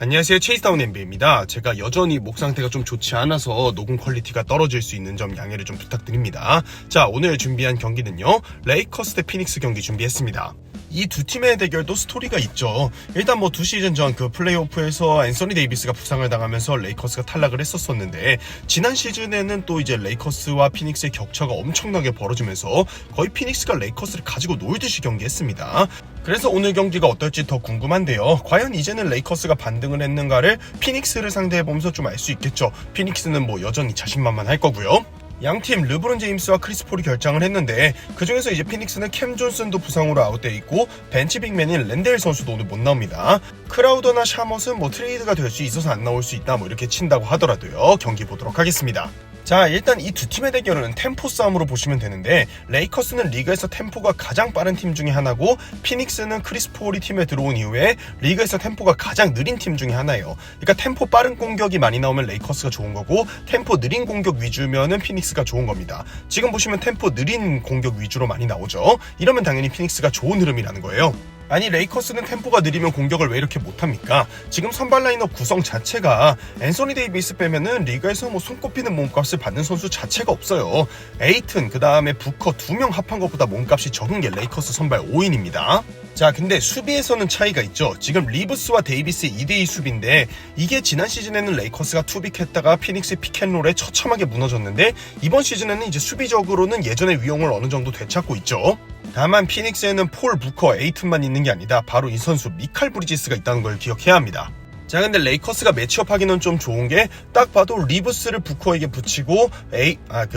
안녕하세요, 체이스다운 NBA입니다. 제가 여전히 목 상태가 좀 좋지 않아서 녹음 퀄리티가 떨어질 수 있는 점 양해를 좀 부탁드립니다. 자, 오늘 준비한 경기는요, 레이커스 대 피닉스 경기 준비했습니다. 이 두 팀의 대결도 스토리가 있죠. 일단 뭐 두 시즌 전 그 플레이오프에서 앤서니 데이비스가 부상을 당하면서 레이커스가 탈락을 했었었는데, 지난 시즌에는 또 이제 레이커스와 피닉스의 격차가 엄청나게 벌어지면서 거의 피닉스가 레이커스를 가지고 놀듯이 경기했습니다. 그래서 오늘 경기가 어떨지 더 궁금한데요. 과연 이제는 레이커스가 반등을 했는가를 피닉스를 상대해보면서 좀 알 수 있겠죠. 피닉스는 뭐 여전히 자신만만할 거고요. 양팀 르브론 제임스와 크리스 폴이 결장을 했는데, 그중에서 이제 피닉스는 캠 존슨도 부상으로 아웃되어 있고 벤치 빅맨인 랜델 선수도 오늘 못 나옵니다. 크라우더나 샤머스는 뭐 트레이드가 될 수 있어서 안 나올 수 있다 뭐 이렇게 친다고 하더라도요. 경기 보도록 하겠습니다. 자, 일단 이 두 팀의 대결은 템포 싸움으로 보시면 되는데, 레이커스는 리그에서 템포가 가장 빠른 팀 중에 하나고, 피닉스는 크리스 폴이 팀에 들어온 이후에 리그에서 템포가 가장 느린 팀 중에 하나예요. 그러니까 템포 빠른 공격이 많이 나오면 레이커스가 좋은 거고, 템포 느린 공격 위주면은 피닉스가 좋은 겁니다. 지금 보시면 템포 느린 공격 위주로 많이 나오죠. 이러면 당연히 피닉스가 좋은 흐름이라는 거예요. 아니, 레이커스는 템포가 느리면 공격을 왜 이렇게 못합니까? 지금 선발 라인업 구성 자체가 앤서니 데이비스 빼면은 리그에서 뭐 손꼽히는 몸값을 받는 선수 자체가 없어요. 에이튼, 그 다음에 부커 두 명 합한 것보다 몸값이 적은 게 레이커스 선발 5인입니다. 자, 근데 수비에서는 차이가 있죠. 지금 리브스와 데이비스의 2대2 수비인데, 이게 지난 시즌에는 레이커스가 투빅했다가 피닉스 피켄롤에 처참하게 무너졌는데, 이번 시즌에는 이제 수비적으로는 예전의 위용을 어느 정도 되찾고 있죠. 다만 피닉스에는 폴, 부커, 에이튼만 있는 게 아니다. 바로 이 선수 미칼 브리지스가 있다는 걸 기억해야 합니다. 자, 근데 레이커스가 매치업하기는 좀 좋은 게, 딱 봐도 리브스를 부커에게 붙이고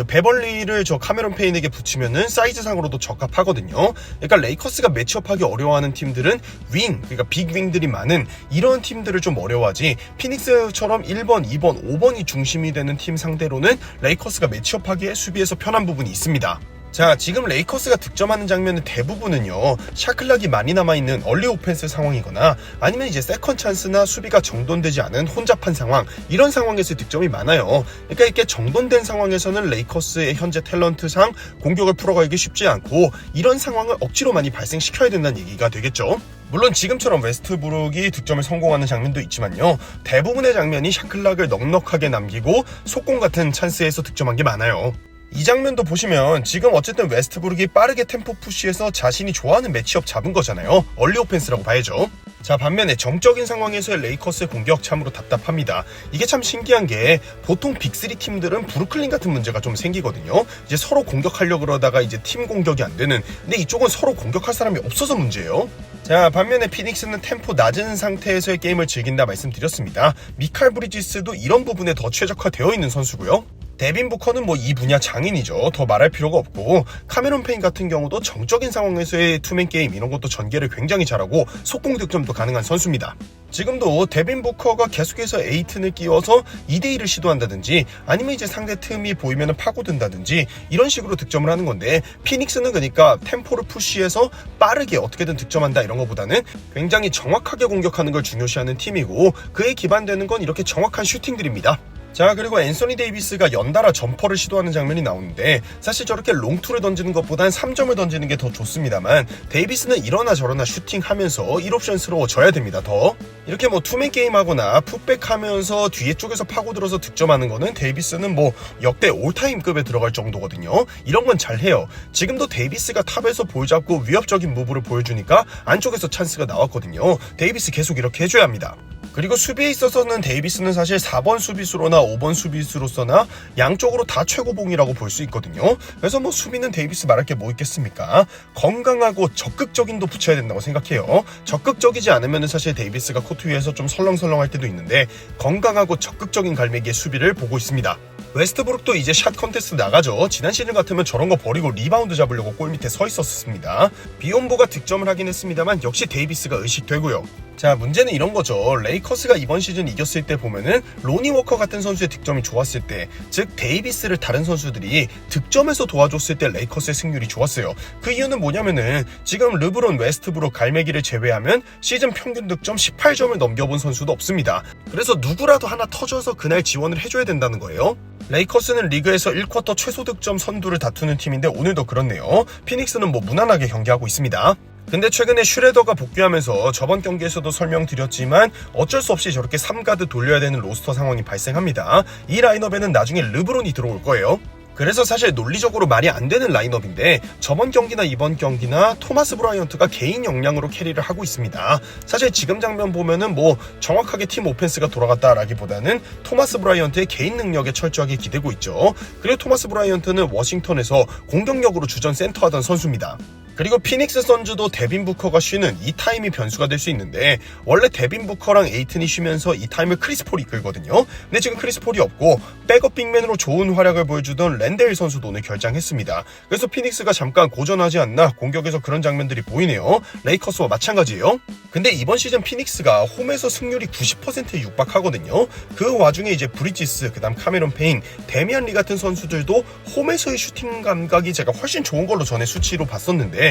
베벌리를 저 카메론 페인에게 붙이면은 사이즈상으로도 적합하거든요. 그러니까 레이커스가 매치업하기 어려워하는 팀들은 그러니까 빅윙들이 많은 이런 팀들을 좀 어려워하지, 피닉스처럼 1번, 2번, 5번이 중심이 되는 팀 상대로는 레이커스가 매치업하기에 수비에서 편한 부분이 있습니다. 자, 지금 레이커스가 득점하는 장면은 대부분은요, 샤클락이 많이 남아있는 얼리 오펜스 상황이거나, 아니면 이제 세컨 찬스나 수비가 정돈되지 않은 혼잡한 상황, 이런 상황에서 득점이 많아요. 그러니까 이렇게 정돈된 상황에서는 레이커스의 현재 탤런트상 공격을 풀어가기 쉽지 않고, 이런 상황을 억지로 많이 발생시켜야 된다는 얘기가 되겠죠. 물론 지금처럼 웨스트브룩이 득점을 성공하는 장면도 있지만요, 대부분의 장면이 샤클락을 넉넉하게 남기고 속공 같은 찬스에서 득점한 게 많아요. 이 장면도 보시면 지금 어쨌든 웨스트브룩이 빠르게 템포 푸시해서 자신이 좋아하는 매치업 잡은 거잖아요. 얼리 오펜스라고 봐야죠. 자, 반면에 정적인 상황에서의 레이커스의 공격 참으로 답답합니다. 이게 참 신기한 게, 보통 빅3 팀들은 브루클린 같은 문제가 좀 생기거든요. 이제 서로 공격하려고 그러다가 이제 팀 공격이 안 되는, 근데 이쪽은 서로 공격할 사람이 없어서 문제예요. 자, 반면에 피닉스는 템포 낮은 상태에서의 게임을 즐긴다 말씀드렸습니다. 미칼 브리지스도 이런 부분에 더 최적화되어 있는 선수고요. 데빈 부커는 뭐 이 분야 장인이죠. 더 말할 필요가 없고, 카메론 페인 같은 경우도 정적인 상황에서의 투맨 게임 이런 것도 전개를 굉장히 잘하고 속공 득점도 가능한 선수입니다. 지금도 데빈 부커가 계속해서 에이튼을 끼워서 2대1을 시도한다든지, 아니면 이제 상대 틈이 보이면 파고든다든지, 이런 식으로 득점을 하는 건데, 피닉스는 그러니까 템포를 푸시해서 빠르게 어떻게든 득점한다 이런 것보다는 굉장히 정확하게 공격하는 걸 중요시하는 팀이고, 그에 기반되는 건 이렇게 정확한 슈팅들입니다. 자, 그리고 앤서니 데이비스가 연달아 점퍼를 시도하는 장면이 나오는데, 사실 저렇게 롱투를 던지는 것보단 3점을 던지는 게 더 좋습니다만, 데이비스는 이러나 저러나 슈팅하면서 1옵션스러워져야 됩니다. 더 이렇게 뭐 투맨 게임하거나 풋백하면서 뒤에 쪽에서 파고들어서 득점하는 거는 데이비스는 뭐 역대 올타임급에 들어갈 정도거든요. 이런 건 잘해요. 지금도 데이비스가 탑에서 볼 잡고 위협적인 무브를 보여주니까 안쪽에서 찬스가 나왔거든요. 데이비스 계속 이렇게 해줘야 합니다. 그리고 수비에 있어서는 데이비스는 사실 4번 수비수로나 5번 수비수로서나 양쪽으로 다 최고봉이라고 볼 수 있거든요. 그래서 뭐 수비는 데이비스 말할 게 뭐 있겠습니까? 건강하고 적극적인도 붙여야 된다고 생각해요. 적극적이지 않으면 사실 데이비스가 코트 위에서 좀 설렁설렁할 때도 있는데, 건강하고 적극적인 갈매기의 수비를 보고 있습니다. 웨스트브룩도 이제 샷 컨테스트 나가죠. 지난 시즌 같으면 저런 거 버리고 리바운드 잡으려고 골 밑에 서 있었습니다. 비욘보가 득점을 하긴 했습니다만 역시 데이비스가 의식되고요. 자, 문제는 이런 거죠. 레이커스가 이번 시즌 이겼을 때 보면은 로니 워커 같은 선수의 득점이 좋았을 때, 즉 데이비스를 다른 선수들이 득점에서 도와줬을 때 레이커스의 승률이 좋았어요. 그 이유는 뭐냐면은 지금 르브론, 웨스트브룩, 갈매기를 제외하면 시즌 평균 득점 18점을 넘겨본 선수도 없습니다. 그래서 누구라도 하나 터져서 그날 지원을 해줘야 된다는 거예요. 레이커스는 리그에서 1쿼터 최소 득점 선두를 다투는 팀인데 오늘도 그렇네요. 피닉스는 뭐 무난하게 경기하고 있습니다. 근데 최근에 슈레더가 복귀하면서 저번 경기에서도 설명드렸지만 어쩔 수 없이 저렇게 3가드 돌려야 되는 로스터 상황이 발생합니다. 이 라인업에는 나중에 르브론이 들어올 거예요. 그래서 사실 논리적으로 말이 안 되는 라인업인데 저번 경기나 이번 경기나 토마스 브라이언트가 개인 역량으로 캐리를 하고 있습니다. 사실 지금 장면 보면은 뭐 정확하게 팀 오펜스가 돌아갔다라기보다는 토마스 브라이언트의 개인 능력에 철저하게 기대고 있죠. 그리고 토마스 브라이언트는 워싱턴에서 공격력으로 주전 센터하던 선수입니다. 그리고 피닉스 선즈도 데빈 부커가 쉬는 이 타임이 변수가 될 수 있는데 원래 데빈 부커랑 에이튼이 쉬면서 이 타임을 크리스 폴이 이끌거든요. 근데 지금 크리스 폴이 없고 백업 빅맨으로 좋은 활약을 보여주던 랜델 선수도 오늘 결장했습니다. 그래서 피닉스가 잠깐 고전하지 않나 공격에서 그런 장면들이 보이네요. 레이커스와 마찬가지예요. 근데 이번 시즌 피닉스가 홈에서 승률이 90%에 육박하거든요. 그 와중에 이제 브리지스, 그다음 카메론 페인, 데미안 리 같은 선수들도 홈에서의 슈팅 감각이 제가 훨씬 좋은 걸로 전에 수치로 봤었는데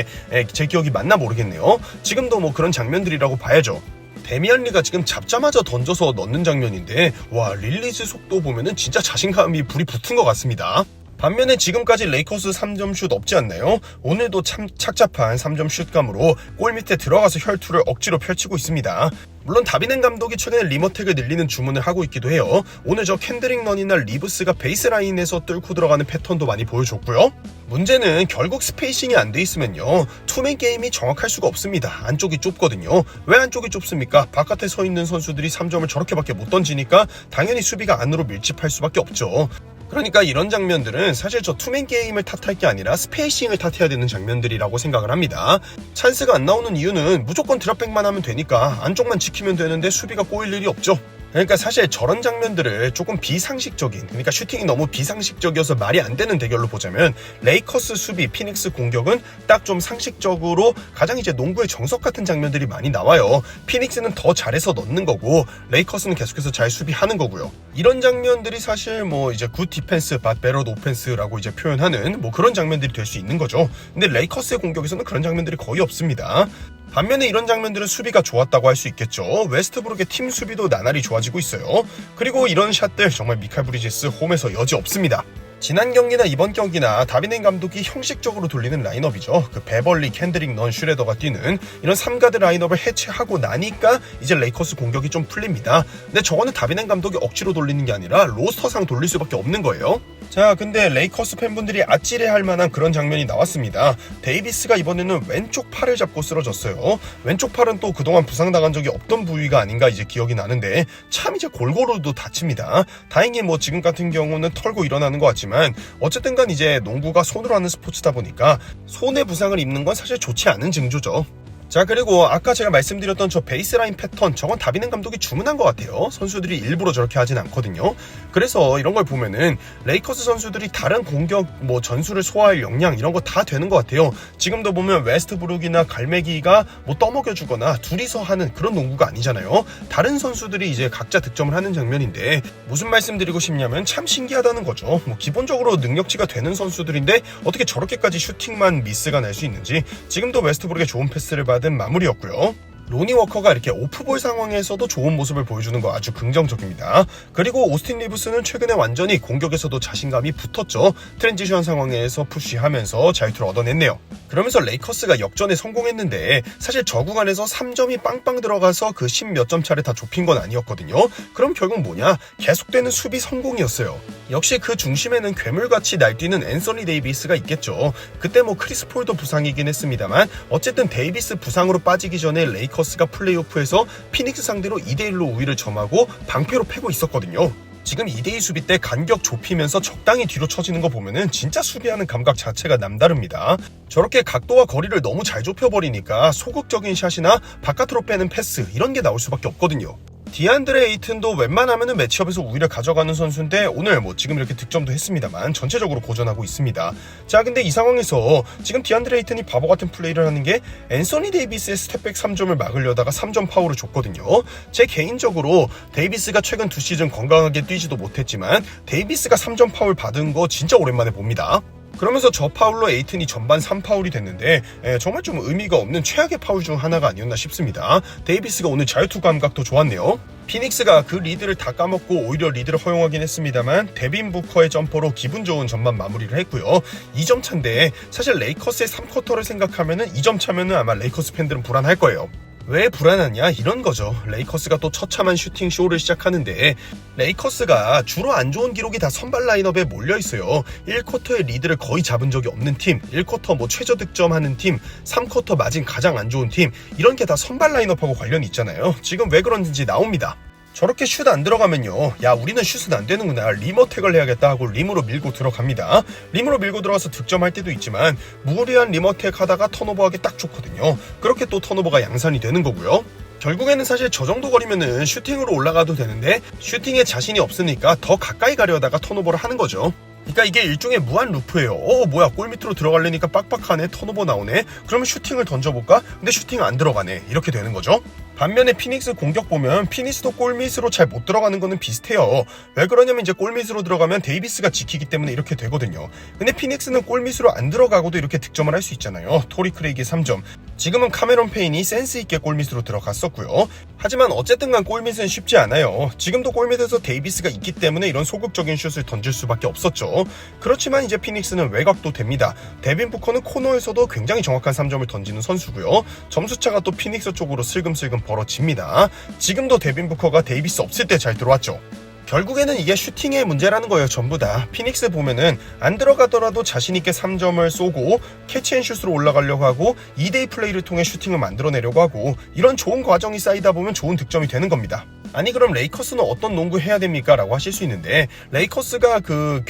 제 기억이 맞나 모르겠네요. 지금도 뭐 그런 장면들이라고 봐야죠. 데미안 리가 지금 잡자마자 던져서 넣는 장면인데 와, 릴리즈 속도 보면은 진짜 자신감이 불이 붙은 것 같습니다. 반면에 지금까지 레이커스 3점 슛 없지 않나요? 오늘도 참 착잡한 3점 슛감으로 골 밑에 들어가서 혈투를 억지로 펼치고 있습니다. 물론 다비넨 감독이 최근에 리머텍을 늘리는 주문을 하고 있기도 해요. 오늘 저 캔드릭 런이나 리브스가 베이스라인에서 뚫고 들어가는 패턴도 많이 보여줬고요. 문제는 결국 스페이싱이 안 돼 있으면요, 투맨 게임이 정확할 수가 없습니다. 안쪽이 좁거든요. 왜 안쪽이 좁습니까? 바깥에 서 있는 선수들이 3점을 저렇게밖에 못 던지니까 당연히 수비가 안으로 밀집할 수밖에 없죠. 그러니까 이런 장면들은 사실 저 투맨 게임을 탓할 게 아니라 스페이싱을 탓해야 되는 장면들이라고 생각을 합니다. 찬스가 안 나오는 이유는 무조건 드랍백만 하면 되니까 안쪽만 지키면 되는데 수비가 꼬일 일이 없죠. 그러니까 사실 저런 장면들을 조금 비상식적인, 그러니까 슈팅이 너무 비상식적이어서 말이 안 되는 대결로 보자면 레이커스 수비, 피닉스 공격은 딱 좀 상식적으로 가장 이제 농구의 정석 같은 장면들이 많이 나와요. 피닉스는 더 잘해서 넣는 거고 레이커스는 계속해서 잘 수비하는 거고요. 이런 장면들이 사실 뭐 이제 굿 디펜스, 밭 베럿 오펜스라고 이제 표현하는 뭐 그런 장면들이 될 수 있는 거죠. 근데 레이커스의 공격에서는 그런 장면들이 거의 없습니다. 반면에 이런 장면들은 수비가 좋았다고 할 수 있겠죠. 웨스트브룩의 팀 수비도 나날이 좋아지고 있어요. 그리고 이런 샷들 정말 미칼 브리지스 홈에서 여지 없습니다. 지난 경기나 이번 경기나 다비넨 감독이 형식적으로 돌리는 라인업이죠. 그 베벌리, 캔드릭 넌, 슈레더가 뛰는 이런 3가드 라인업을 해체하고 나니까 이제 레이커스 공격이 좀 풀립니다. 근데 저거는 다비넨 감독이 억지로 돌리는 게 아니라 로스터상 돌릴 수밖에 없는 거예요. 자, 근데 레이커스 팬분들이 아찔해할 만한 그런 장면이 나왔습니다. 데이비스가 이번에는 왼쪽 팔을 잡고 쓰러졌어요. 왼쪽 팔은 또 그동안 부상당한 적이 없던 부위가 아닌가 이제 기억이 나는데 참 이제 골고루도 다칩니다. 다행히 뭐 지금 같은 경우는 털고 일어나는 것 같지만 어쨌든 간 이제 농구가 손으로 하는 스포츠다 보니까 손에 부상을 입는 건 사실 좋지 않은 징조죠. 자, 그리고 아까 제가 말씀드렸던 저 베이스라인 패턴, 저건 다비넨 감독이 주문한 것 같아요. 선수들이 일부러 저렇게 하진 않거든요. 그래서 이런 걸 보면은 레이커스 선수들이 다른 공격 뭐 전술을 소화할 역량 이런 거 다 되는 것 같아요. 지금도 보면 웨스트브룩이나 갈매기가 뭐 떠먹여주거나 둘이서 하는 그런 농구가 아니잖아요. 다른 선수들이 이제 각자 득점을 하는 장면인데 무슨 말씀드리고 싶냐면 참 신기하다는 거죠. 뭐 기본적으로 능력치가 되는 선수들인데 어떻게 저렇게까지 슈팅만 미스가 날 수 있는지. 지금도 웨스트브룩의 좋은 패스를 받은 마무리였고요. 로니 워커가 이렇게 오프볼 상황에서도 좋은 모습을 보여주는 거 아주 긍정적입니다. 그리고 오스틴 리브스는 최근에 완전히 공격에서도 자신감이 붙었죠. 트랜지션 상황에서 푸시하면서 자유투를 얻어냈네요. 그러면서 레이커스가 역전에 성공했는데 사실 저 구간에서 3점이 빵빵 들어가서 그 10 몇 점 차를 다 좁힌 건 아니었거든요. 그럼 결국 뭐냐? 계속되는 수비 성공이었어요. 역시 그 중심에는 괴물같이 날뛰는 앤서니 데이비스가 있겠죠. 그때 뭐 크리스 폴도 부상이긴 했습니다만 어쨌든 데이비스 부상으로 빠지기 전에 레이커스가 플레이오프에서 피닉스 상대로 2대1로 우위를 점하고 방패로 패고 있었거든요. 지금 2대2 수비 때 간격 좁히면서 적당히 뒤로 쳐지는 거 보면은 진짜 수비하는 감각 자체가 남다릅니다. 저렇게 각도와 거리를 너무 잘 좁혀버리니까 소극적인 샷이나 바깥으로 빼는 패스 이런 게 나올 수밖에 없거든요. 디안드레 에이튼도 웬만하면은 매치업에서 우위를 가져가는 선수인데 오늘 뭐 지금 이렇게 득점도 했습니다만 전체적으로 고전하고 있습니다. 자, 근데 이 상황에서 지금 디안드레 에이튼이 바보 같은 플레이를 하는 게 앤서니 데이비스의 스텝백 3점을 막으려다가 3점 파울을 줬거든요. 제 개인적으로 데이비스가 최근 2시즌 건강하게 뛰지도 못했지만 데이비스가 3점 파울 받은 거 진짜 오랜만에 봅니다. 그러면서 저 파울로 에이튼이 전반 3파울이 됐는데 정말 좀 의미가 없는 최악의 파울 중 하나가 아니었나 싶습니다. 데이비스가 오늘 자유투 감각도 좋았네요. 피닉스가 그 리드를 다 까먹고 오히려 리드를 허용하긴 했습니다만 데빈 부커의 점퍼로 기분 좋은 전반 마무리를 했고요. 2점 차인데 사실 레이커스의 3쿼터를 생각하면은 2점 차면은 아마 레이커스 팬들은 불안할 거예요. 왜 불안하냐 이런 거죠. 레이커스가 또 처참한 슈팅 쇼를 시작하는데 레이커스가 주로 안 좋은 기록이 다 선발 라인업에 몰려있어요. 1쿼터의 리드를 거의 잡은 적이 없는 팀, 1쿼터 뭐 최저 득점하는 팀, 3쿼터 마진 가장 안 좋은 팀, 이런 게 다 선발 라인업하고 관련이 있잖아요. 지금 왜 그런지 나옵니다. 저렇게 슛 안 들어가면요, 야 우리는 슛은 안 되는구나, 리머택을 해야겠다 하고 림으로 밀고 들어갑니다. 림으로 밀고 들어가서 득점할 때도 있지만 무리한 리머택 하다가 턴오버하기 딱 좋거든요. 그렇게 또 턴오버가 양산이 되는 거고요. 결국에는 사실 저 정도 거리면은 슈팅으로 올라가도 되는데 슈팅에 자신이 없으니까 더 가까이 가려다가 턴오버를 하는 거죠. 그러니까 이게 일종의 무한 루프예요. 뭐야, 골 밑으로 들어가려니까 빡빡하네, 턴오버 나오네, 그러면 슈팅을 던져볼까? 근데 슈팅 안 들어가네, 이렇게 되는 거죠. 반면에 피닉스 공격 보면 피닉스도 골밑으로 잘 못 들어가는 거는 비슷해요. 왜 그러냐면 이제 골밑으로 들어가면 데이비스가 지키기 때문에 이렇게 되거든요. 근데 피닉스는 골밑으로 안 들어가고도 이렇게 득점을 할 수 있잖아요. 토리 크레이기 3점. 지금은 카메론 페인이 센스 있게 골밑으로 들어갔었고요. 하지만 어쨌든 간 골밑은 쉽지 않아요. 지금도 골밑에서 데이비스가 있기 때문에 이런 소극적인 슛을 던질 수밖에 없었죠. 그렇지만 이제 피닉스는 외곽도 됩니다. 데빈 부커는 코너에서도 굉장히 정확한 3점을 던지는 선수고요. 점수차가 또 피닉스 쪽으로 슬금슬금 벌어집니다. 지금도 데빈 부커가 데이비스 없을 때 잘 들어왔죠. 결국에는 이게 슈팅의 문제라는 거예요. 전부 다. 피닉스 보면은 안 들어가더라도 자신있게 3점을 쏘고 캐치앤슛으로 올라가려고 하고 2대2 플레이를 통해 슈팅을 만들어내려고 하고, 이런 좋은 과정이 쌓이다 보면 좋은 득점이 되는 겁니다. 아니 그럼 레이커스는 어떤 농구 해야 됩니까? 라고 하실 수 있는데, 레이커스가 그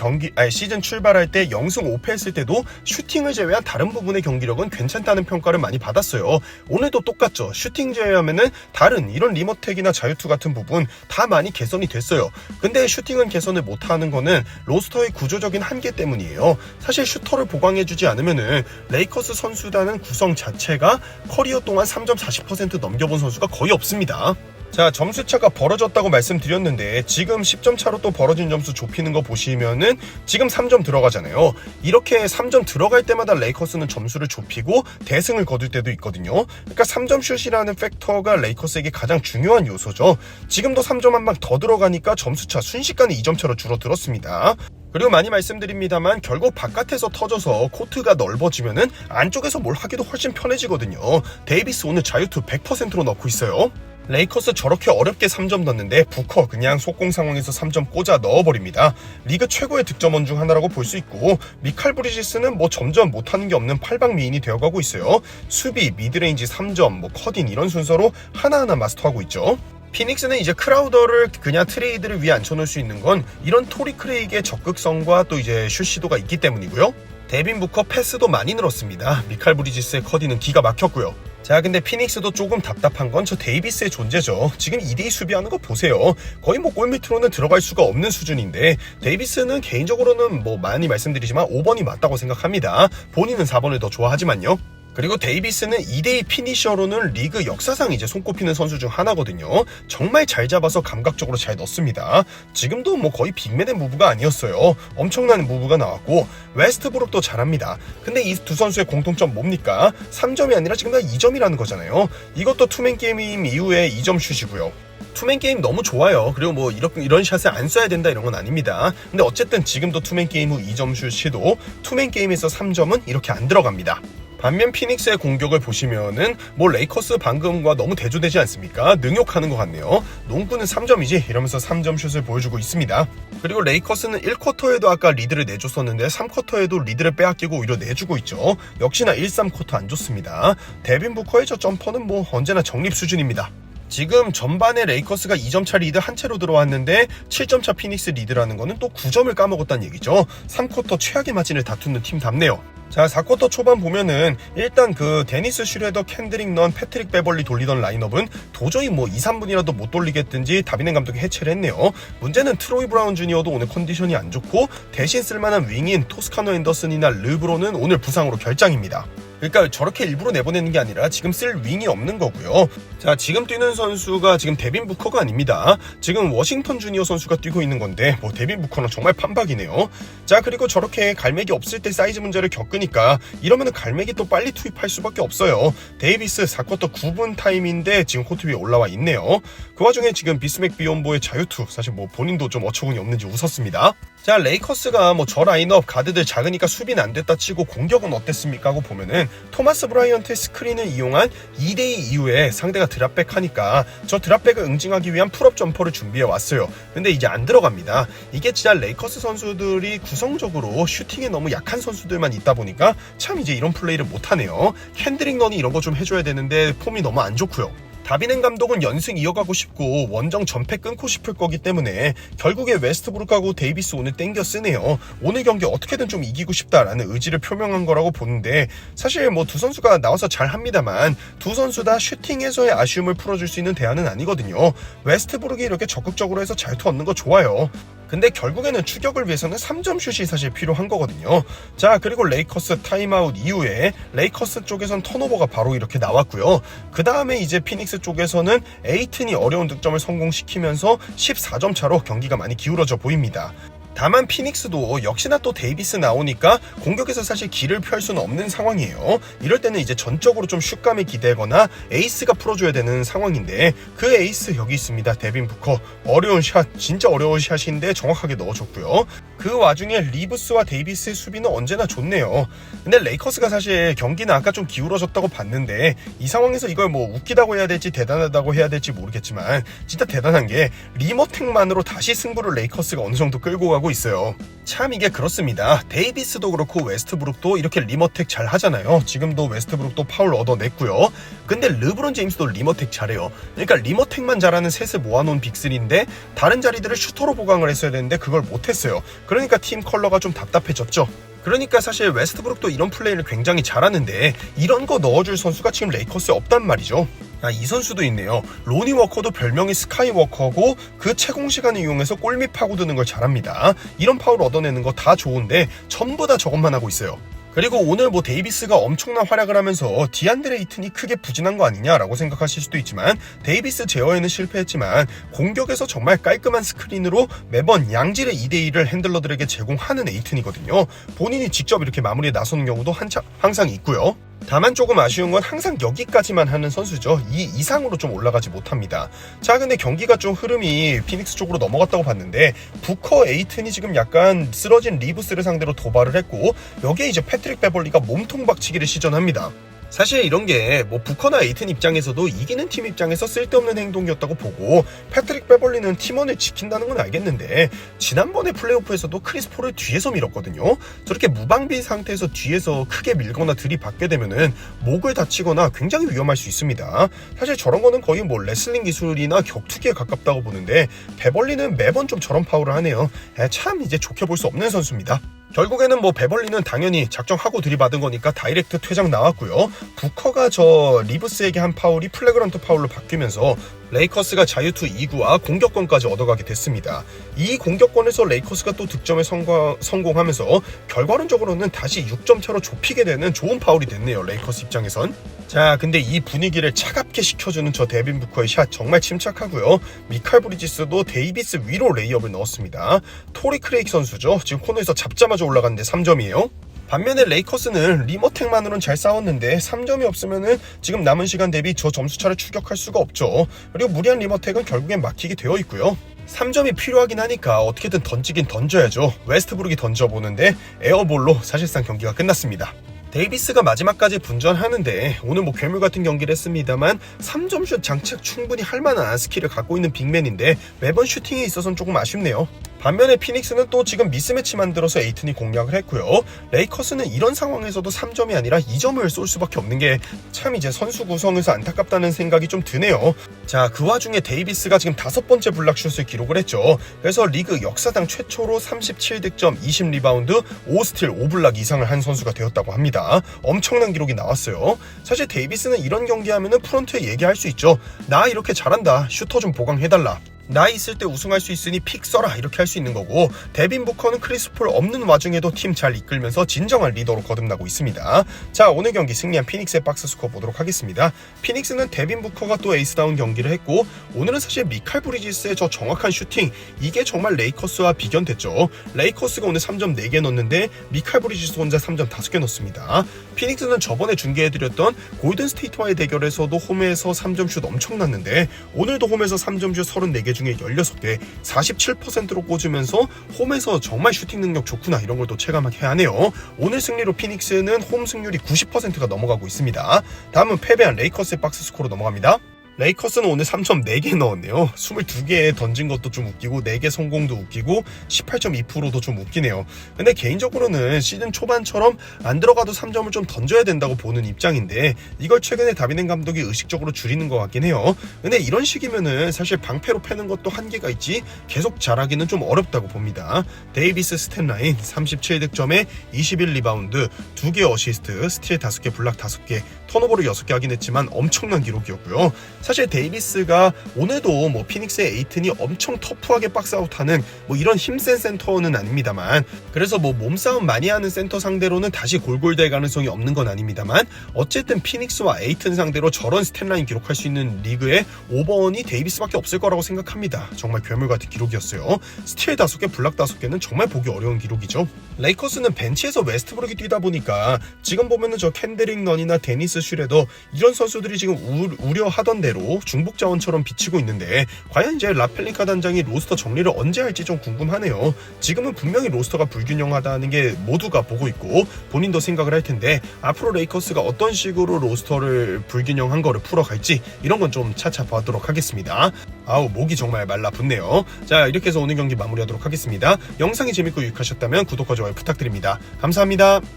시즌 출발할 때 0승 5패 했을 때도 슈팅을 제외한 다른 부분의 경기력은 괜찮다는 평가를 많이 받았어요. 오늘도 똑같죠. 슈팅 제외하면은 다른 이런 리머텍이나 자유투 같은 부분 다 많이 개선이 됐어요. 근데 슈팅은 개선을 못하는 거는 로스터의 구조적인 한계 때문이에요. 사실 슈터를 보강해주지 않으면은 레이커스 선수단은 구성 자체가 커리어 동안 3점 40% 넘겨본 선수가 거의 없습니다. 자, 점수차가 벌어졌다고 말씀드렸는데 지금 10점 차로 또 벌어진 점수 좁히는 거 보시면은 지금 3점 들어가잖아요. 이렇게 3점 들어갈 때마다 레이커스는 점수를 좁히고 대승을 거둘 때도 있거든요. 그러니까 3점 슛이라는 팩터가 레이커스에게 가장 중요한 요소죠. 지금도 3점 한 방 더 들어가니까 점수차 순식간에 2점 차로 줄어들었습니다. 그리고 많이 말씀드립니다만 결국 바깥에서 터져서 코트가 넓어지면은 안쪽에서 뭘 하기도 훨씬 편해지거든요. 데이비스 오늘 자유투 100%로 넣고 있어요. 레이커스 저렇게 어렵게 3점 넣는데 부커 그냥 속공 상황에서 3점 꽂아 넣어버립니다. 리그 최고의 득점원 중 하나라고 볼 수 있고, 미칼 브리지스는 뭐 점점 못하는 게 없는 팔방미인이 되어가고 있어요. 수비, 미드레인지 3점, 커딘 이런 순서로 하나하나 마스터하고 있죠. 피닉스는 이제 크라우더를 그냥 트레이드를 위해 앉혀놓을 수 있는 건 이런 토리 크레이그의 적극성과 또 이제 슛 시도가 있기 때문이고요. 데빈 부커 패스도 많이 늘었습니다. 미칼 브리지스의 커디는 기가 막혔고요. 자, 근데 피닉스도 조금 답답한 건 저 데이비스의 존재죠. 지금 2대2 수비하는 거 보세요. 거의 골밑으로는 들어갈 수가 없는 수준인데, 데이비스는 개인적으로는 많이 말씀드리지만 5번이 맞다고 생각합니다. 본인은 4번을 더 좋아하지만요. 그리고 데이비스는 2대2 피니셔로는 리그 역사상 이제 손꼽히는 선수 중 하나거든요. 정말 잘 잡아서 감각적으로 잘 넣습니다. 지금도 거의 빅맨의 무브가 아니었어요. 엄청난 무브가 나왔고, 웨스트브룩도 잘합니다. 근데 이 두 선수의 공통점 뭡니까? 3점이 아니라 지금 다 2점이라는 거잖아요. 이것도 투맨 게임 이후에 2점 슛이고요. 투맨 게임 너무 좋아요. 그리고 이런 샷을 안 쏴야 된다 이런 건 아닙니다. 근데 어쨌든 지금도 투맨 게임 후 2점 슛 시도, 투맨 게임에서 3점은 이렇게 안 들어갑니다. 반면 피닉스의 공격을 보시면은 레이커스 방금과 너무 대조되지 않습니까? 능욕하는 것 같네요. 농구는 3점이지 이러면서 3점 슛을 보여주고 있습니다. 그리고 레이커스는 1쿼터에도 아까 리드를 내줬었는데 3쿼터에도 리드를 빼앗기고 오히려 내주고 있죠. 역시나 1, 3쿼터 안 좋습니다. 데빈 부커의 저 점퍼는 언제나 적립 수준입니다. 지금 전반에 레이커스가 2점차 리드 한 채로 들어왔는데 7점차 피닉스 리드라는 거는 또 9점을 까먹었다는 얘기죠. 3쿼터 최악의 마진을 다투는 팀답네요. 자, 4쿼터 초반 보면은 일단 데니스 슈레더, 캔드릭 넌, 패트릭 베벌리 돌리던 라인업은 도저히 2, 3분이라도 못 돌리겠든지 다비넨 감독이 해체를 했네요. 문제는 트로이 브라운 주니어도 오늘 컨디션이 안 좋고, 대신 쓸만한 윙인 토스카노 앤더슨이나 르브론은 오늘 부상으로 결장입니다. 그러니까 저렇게 일부러 내보내는 게 아니라 지금 쓸 윙이 없는 거고요. 자, 지금 뛰는 선수가 지금 데빈 부커가 아닙니다. 지금 워싱턴 주니어 선수가 뛰고 있는 건데 뭐 데빈 부커는 정말 판박이네요. 자, 그리고 저렇게 갈매기 없을 때 사이즈 문제를 겪으니까 이러면은 갈매기 또 빨리 투입할 수밖에 없어요. 데이비스 4쿼터 9분 타임인데 지금 코트 위에 올라와 있네요. 그 와중에 지금 비스맥 비욘보의 자유투, 사실 뭐 본인도 좀 어처구니 없는지 웃었습니다. 자, 레이커스가 뭐 저 라인업 가드들 작으니까 수비는 안 됐다 치고 공격은 어땠습니까 하고 보면은 토마스 브라이언트의 스크린을 이용한 2대2 이후에 상대가 드랍백 하니까 저 드랍백을 응징하기 위한 풀업 점퍼를 준비해 왔어요. 근데 이제 안 들어갑니다. 이게 진짜 레이커스 선수들이 구성적으로 슈팅에 너무 약한 선수들만 있다 보니까 참 이제 이런 플레이를 못하네요. 캔드릭 런이 이런 거 좀 해줘야 되는데 폼이 너무 안 좋고요. 다비넨 감독은 연승 이어가고 싶고 원정 전패 끊고 싶을 거기 때문에 결국에 웨스트브룩하고 데이비스 오늘 땡겨 쓰네요. 오늘 경기 어떻게든 좀 이기고 싶다라는 의지를 표명한 거라고 보는데, 사실 뭐 두 선수가 나와서 잘 합니다만 두 선수 다 슈팅에서의 아쉬움을 풀어줄 수 있는 대안은 아니거든요. 웨스트브룩이 이렇게 적극적으로 해서 잘투 얻는 거 좋아요. 근데 결국에는 추격을 위해서는 3점 슛이 사실 필요한 거거든요. 자, 그리고 레이커스 타임아웃 이후에 레이커스 쪽에선 턴오버가 바로 이렇게 나왔고요. 그 다음에 이제 피닉스 쪽에서는 에이튼이 어려운 득점을 성공시키면서 14점 차로 경기가 많이 기울어져 보입니다. 다만 피닉스도 역시나 또 데이비스 나오니까 공격에서 사실 길을 펼 수는 없는 상황이에요. 이럴 때는 이제 전적으로 좀 슛감을 기대거나 에이스가 풀어줘야 되는 상황인데, 그 에이스 여기 있습니다. 데빈 부커. 어려운 샷, 진짜 어려운 샷인데 정확하게 넣어줬고요. 그 와중에 리브스와 데이비스의 수비는 언제나 좋네요. 근데 레이커스가 사실 경기는 아까 좀 기울어졌다고 봤는데 이 상황에서 이걸 뭐 웃기다고 해야 될지 대단하다고 해야 될지 모르겠지만 진짜 대단한 게 리머텍만으로 다시 승부를 레이커스가 어느 정도 끌고 가고 있어요. 참 이게 그렇습니다. 데이비스도 그렇고 웨스트브룩도 이렇게 리머텍 잘 하잖아요. 지금도 웨스트브룩도 파울 얻어냈고요. 근데 르브론 제임스도 리머텍 잘해요. 그러니까 리머텍만 잘하는 셋을 모아놓은 빅3인데 다른 자리들을 슈터로 보강을 했어야 되는데 그걸 못했어요. 그러니까 팀 컬러가 좀 답답해졌죠. 그러니까 사실 웨스트브룩도 이런 플레이를 굉장히 잘하는데 이런 거 넣어줄 선수가 지금 레이커스에 없단 말이죠. 이 선수도 있네요. 로니 워커도 별명이 스카이워커고 그 채공 시간을 이용해서 골밑 파고드는 걸 잘합니다. 이런 파울 얻어내는 거 다 좋은데 전부 다 저것만 하고 있어요. 그리고 오늘 뭐 데이비스가 엄청난 활약을 하면서 디안드레 이튼이 크게 부진한 거 아니냐라고 생각하실 수도 있지만, 데이비스 제어에는 실패했지만 공격에서 정말 깔끔한 스크린으로 매번 양질의 2대1을 핸들러들에게 제공하는 에이튼이거든요. 본인이 직접 이렇게 마무리에 나서는 경우도 항상 있고요. 다만 조금 아쉬운 건 항상 여기까지만 하는 선수죠. 이 이상으로 좀 올라가지 못합니다. 자, 근데 경기가 좀 흐름이 피닉스 쪽으로 넘어갔다고 봤는데 부커 에이튼이 지금 약간 쓰러진 리브스를 상대로 도발을 했고, 여기에 이제 패트릭 베벌리가 몸통 박치기를 시전합니다. 사실 이런 게 뭐 부커나 에이튼 입장에서도 이기는 팀 입장에서 쓸데없는 행동이었다고 보고, 패트릭 베벌리는 팀원을 지킨다는 건 알겠는데 지난번에 플레이오프에서도 크리스 폴을 뒤에서 밀었거든요. 저렇게 무방비 상태에서 뒤에서 크게 밀거나 들이받게 되면은 목을 다치거나 굉장히 위험할 수 있습니다. 사실 저런 거는 거의 뭐 레슬링 기술이나 격투기에 가깝다고 보는데 베벌리는 매번 좀 저런 파울을 하네요. 참 이제 좋게 볼 수 없는 선수입니다. 결국에는 뭐 베벌리는 당연히 작정하고 들이받은 거니까 다이렉트 퇴장 나왔고요. 부커가 저 리브스에게 한 파울이 플래그런트 파울로 바뀌면서 레이커스가 자유투 2구와 공격권까지 얻어가게 됐습니다. 이 공격권에서 레이커스가 또 득점에 성공하면서 결과론적으로는 다시 6점 차로 좁히게 되는 좋은 파울이 됐네요. 레이커스 입장에선. 자, 근데 이 분위기를 차갑게 식혀주는 저 데빈 부커의 샷 정말 침착하고요. 미칼 브리지스도 데이비스 위로 레이업을 넣었습니다. 토리 크레이크 선수죠. 지금 코너에서 잡자마자 올라갔는데 3점이에요. 반면에 레이커스는 리머텍만으로는 잘 싸웠는데 3점이 없으면은 지금 남은 시간 대비 저 점수차를 추격할 수가 없죠. 그리고 무리한 리머텍은 결국엔 막히게 되어 있고요. 3점이 필요하긴 하니까 어떻게든 던지긴 던져야죠. 웨스트브룩이 던져보는데 에어볼로 사실상 경기가 끝났습니다. 데이비스가 마지막까지 분전하는데 오늘 뭐 괴물 같은 경기를 했습니다만 3점슛 장착 충분히 할 만한 스킬을 갖고 있는 빅맨인데 매번 슈팅에 있어서는 조금 아쉽네요. 반면에 피닉스는 또 지금 미스매치 만들어서 에이튼이 공략을 했고요. 레이커스는 이런 상황에서도 3점이 아니라 2점을 쏠 수밖에 없는 게 참 이제 선수 구성에서 안타깝다는 생각이 좀 드네요. 자, 그 와중에 데이비스가 지금 5번째 블락슛을 기록을 했죠. 그래서 리그 역사상 최초로 37득점, 20리바운드, 5스틸, 5블락 이상을 한 선수가 되었다고 합니다. 엄청난 기록이 나왔어요. 사실 데이비스는 이런 경기하면은 프런트에 얘기할 수 있죠. 나 이렇게 잘한다. 슈터 좀 보강해달라. 나 있을 때 우승할 수 있으니 픽 써라 이렇게 할 수 있는 거고, 데빈 부커는 크리스 폴 없는 와중에도 팀 잘 이끌면서 진정한 리더로 거듭나고 있습니다. 자, 오늘 경기 승리한 피닉스의 박스 스코어 보도록 하겠습니다. 피닉스는 데빈 부커가 또 에이스다운 경기를 했고, 오늘은 사실 미칼 브리지스의 저 정확한 슈팅, 이게 정말 레이커스와 비견됐죠. 레이커스가 오늘 3점 4개 넣었는데 미칼 브리지스 혼자 3점 5개 넣었습니다. 피닉스는 저번에 중계해드렸던 골든 스테이트와의 대결에서도 홈에서 3점 슛 엄청 났는데, 오늘도 홈에서 3점 슛 34개 중에 16개 47%로 꽂으면서 홈에서 정말 슈팅 능력 좋구나 이런 걸 또 체감하게 하네요. 오늘 승리로 피닉스는 홈 승률이 90%가 넘어가고 있습니다. 다음은 패배한 레이커스의 박스 스코어로 넘어갑니다. 레이커스는 오늘 3점 4개 넣었네요. 22개 던진 것도 좀 웃기고 4개 성공도 웃기고 18.2%도 좀 웃기네요. 근데 개인적으로는 시즌 초반처럼 안 들어가도 3점을 좀 던져야 된다고 보는 입장인데, 이걸 최근에 다비넨 감독이 의식적으로 줄이는 것 같긴 해요. 근데 이런 식이면은 사실 방패로 패는 것도 한계가 있지 계속 잘하기는 좀 어렵다고 봅니다. 데이비스 스탯라인 37득점에 21리바운드, 2개 어시스트, 스틸 5개, 블락 5개, 턴오버를 6개 하긴 했지만 엄청난 기록이었고요. 사실 데이비스가 오늘도 뭐 피닉스의 에이튼이 엄청 터프하게 박스아웃하는 뭐 이런 힘센 센터는 아닙니다만, 그래서 뭐 몸싸움 많이 하는 센터 상대로는 다시 골골될 가능성이 없는 건 아닙니다만, 어쨌든 피닉스와 에이튼 상대로 저런 스탯라인 기록할 수 있는 리그의 오버원이 데이비스밖에 없을 거라고 생각합니다. 정말 괴물 같은 기록이었어요. 스틸 5개, 블락 5개는 정말 보기 어려운 기록이죠. 레이커스는 벤치에서 웨스트브룩이 뛰다 보니까 지금 보면은 저 캔드릭 런이나 데니스 슈레더 이런 선수들이 지금 우려하던 대로 중복 자원처럼 비치고 있는데, 과연 이제 라펠리카 단장이 로스터 정리를 언제 할지 좀 궁금하네요. 지금은 분명히 로스터가 불균형하다는 게 모두가 보고 있고 본인도 생각을 할 텐데, 앞으로 레이커스가 어떤 식으로 로스터를 불균형한 거를 풀어갈지 이런 건 좀 차차 봐도록 하겠습니다. 아우, 목이 정말 말라붙네요. 자, 이렇게 해서 오늘 경기 마무리하도록 하겠습니다. 영상이 재밌고 유익하셨다면 구독과 좋아요 부탁드립니다. 감사합니다.